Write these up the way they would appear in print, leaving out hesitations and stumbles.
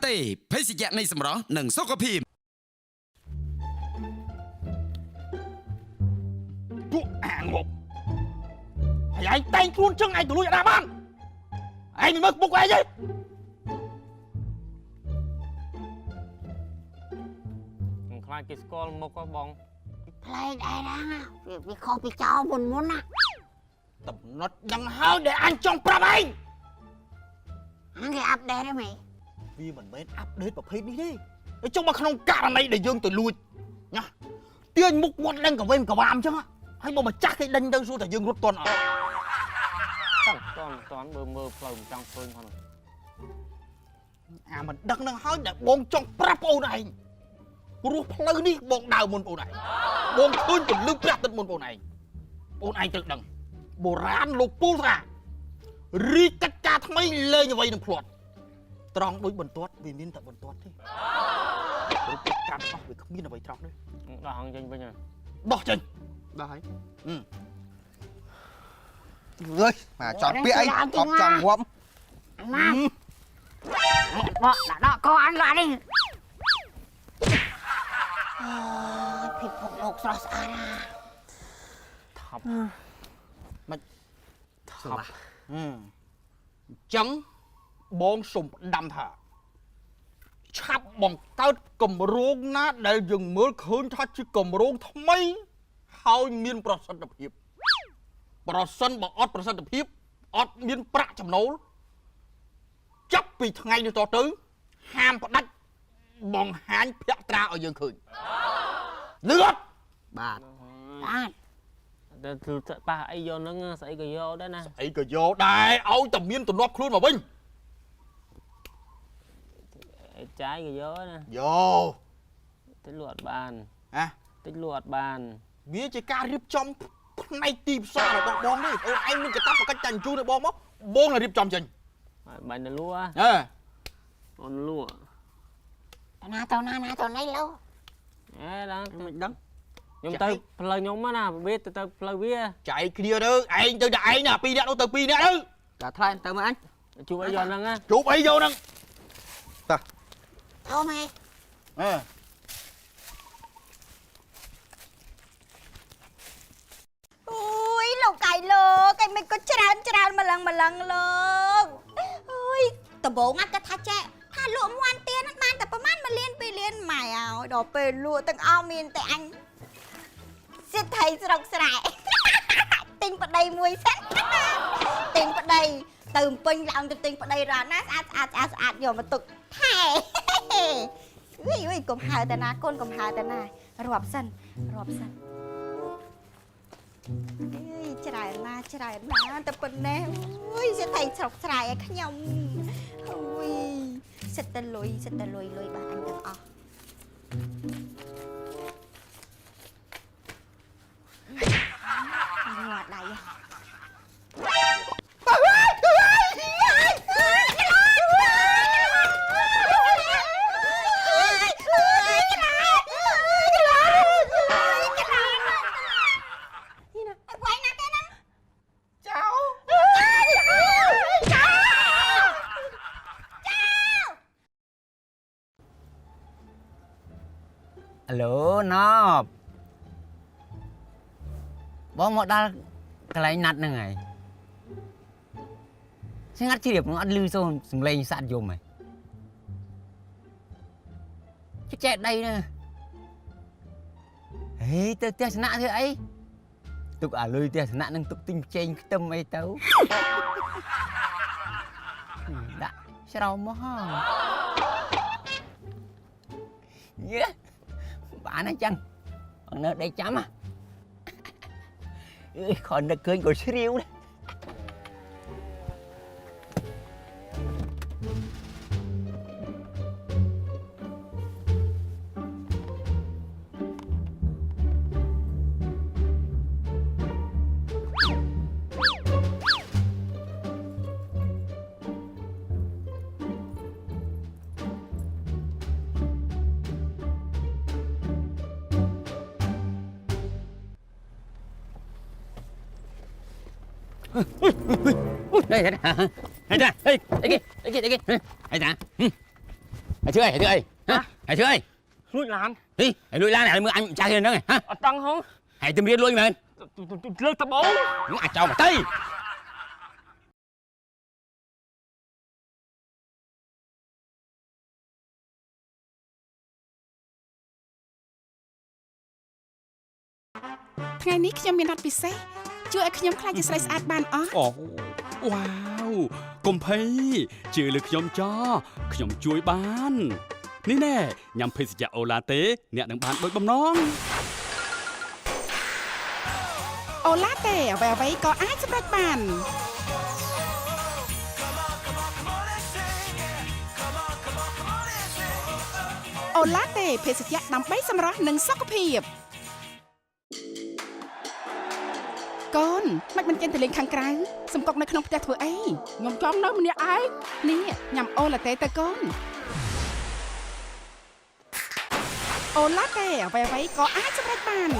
เต้ភេសជ្ជៈនៃសម្រស់និងសុខភាពពួកអាងប់ហើយឯងតែងខ្លួនចឹងឯងទៅលួចអត់បានឯងមិនមើលមុខឯងទេខ្ញុំខ្លាចគេស្គាល់មុខហ៎បងផ្លែកឯណាវាខុសពីចោលមុនណាតំណត់យ៉ាងហើយដែលអញចង់ប្រាប់ឯងគេអាប់ដេតទេមេវាមិនមែនអាប់ដេតប្រភេទនេះទេចុះមកក្នុងករណីដែលយើងទៅលួចណាទាញមុខមាត់ដឹងកវេមកវាមចឹងហើយមកម្ចាស់គេដេញទៅសួរតែយើងរត់តន់អត់តន់បើមើលផ្លូវមិនចង់ឃើញផងអាមិនដឹងនឹងហើយដែលបងចង់ប្រាប់បងឯងព្រោះផ្លូវនេះបងដើរមុនបងឯងបងឃើញពលឹងព្រះអាទិត្យមុនបងឯងត្រូវដឹងបុរាណលោកពូលថារីកកិច្ចការថ្មីលេងអ្វីនឹងភ្លាត់ត្រង់ដូចបន្ទាត់វាមានតែបន្ទាត់ទេព្រោះកិច្ចការរបស់វាគ្មានអ្វីត្រង់ទេដោះហងចេញវិញដោះចេញដោះហើយអើយមកចង់ពាក្យអីអត់ចង់ងាប់ណាបកដាក់កអញឡានេះភាពពុកលោកស្រស់ស្អាតណាថប់មិនថប់អញ្ចឹងបងសុំផ្ដាំថាឆាប់បង្កើតគម្រោងណាដែលយើងមើលឃើញថាជាគម្រោងថ្មីហើយមានប្រសិទ្ធភាពប្រសិនបើអត់ប្រសិទ្ធភាពអត់មានប្រាក់ចំណូលចាប់ពីថ្ងៃនេះតទៅហាមផ្ដាច់បង្ហាញភក្ត្រាឲ្យយើងឃើញលឺអត់បាទតែគឺប៉ះអីយកហ្នឹងស្អីក៏យកដែរណាស្អីក៏យកដែរឲ្យតែមានទំនាប់ខ្លួនមកវិញចាយក៏យកណាយកតិចលក់អត់បានតិចលក់អត់បានវាជាការរៀបចំផ្នែកទីផ្សាររបស់បងនេះអូនឯងមានកាតព្វកិច្ចចាញ់ជូនឲ្យបងមកបងនឹងរៀបចំចេញបាញ់ទៅលក់អូនលក់តាណាទៅណៃលោដល់មិនដឹងខ្ញុំទៅផ្លូវខ្ញុំណាវាទៅផ្លូវវាចែកគ្នាទៅឯងទៅតែឯងណា2នាក់នោះទៅ2នាក់ទៅតែថ្លៃទៅមើលអញជួបអីយកហ្នឹងជួបអីយកហ្នឹងអូម៉ែអូយលោកកៃលោកឯងមិនក៏ច្រើនម្លឹងលោកអូយដំបងអត់គាត់ថាចេះថាលក់មាន់ទៀនបានតែប្រហែល1លាន2លានម៉ែឲ្យដល់ពេលលក់ទាំងអស់មានតែអញសិទ្ធិស្រុកស្រែទិញប្តីមួយសិនទិញប្តីទៅពេញឡើងទៅទិញប្តីរ៉ាណាស្អាតយកមកទុកថែអុយកុំហៅតាណាកូនកុំហៅតាណារាប់សិនអើយច្រើនណាតែប៉ុណ្ណេះអុយសិទ្ធិស្រុកស្រែឲ្យខ្ញុំអុយសិតតែលុយបាទអញទាំងអស់ងាត់ដៃឡូណបបងមកដល់កន្លែងណាត់ហ្នឹងហើយស្ងាត់ជ្រាបអត់លឺសូរសំឡេងសัตว์យំហ៎ចេះដីណាហេទៅផ្ទះស្នាក់ធ្វើអីទុកអាលុយផ្ទះស្នាក់នឹងទុកទិញចេងខ្ទឹមអីទៅដាក់ស្រោមមកហ៎យេបានអញ្ចឹងអត់នៅដេកចាំខននឹកឃើញក៏ជ្រាវដែរ đây đây đây đây đây đây đây đây Hãy chơi hãy chơi lùi làm đi hãy lùi la này mưa anh cha hiền đó này hả ở tăng không hãy tìm riêng lui mà lơ tập bố những anh cho mà tây ថ្ងៃនេះខ្ញុំមានរត់ពិសេសជួយឲ្យខ្ញុំខ្លាចជាស្រីស្អាតបានអស់ អូវ៉ាវកុំភ័យជឿលើខ្ញុំចោខ្ញុំជួយបាននេះណែញ៉ាំភេសជ្ជៈអូឡាតេអ្នកនឹងបានដូចបំណង អូឡាតេអ្វីៗក៏អាចសម្រេចបាន អូឡាតេភេសជ្ជៈដើម្បីសម្រស់និងសុខភាព កូនមិនចេញទៅលេងខាងក្រៅសំកុកនៅក្នុងផ្ទះធ្វើអីខ្ញុំចំនៅម្នាក់ឯងនេះញ៉ាំអូឡាតេទៅកូនអូឡាតេអ្វីៗក៏អាចសម្រេចបាន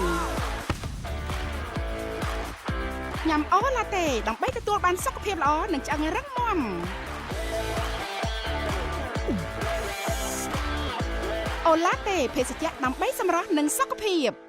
ញ៉ាំអូឡាតេដើម្បីទទួលបានសុខភាពល្អនិងឆ្អឹងរឹងមាំអូឡាតេភេសជ្ជៈដើម្បីសម្រស់និងសុខភាព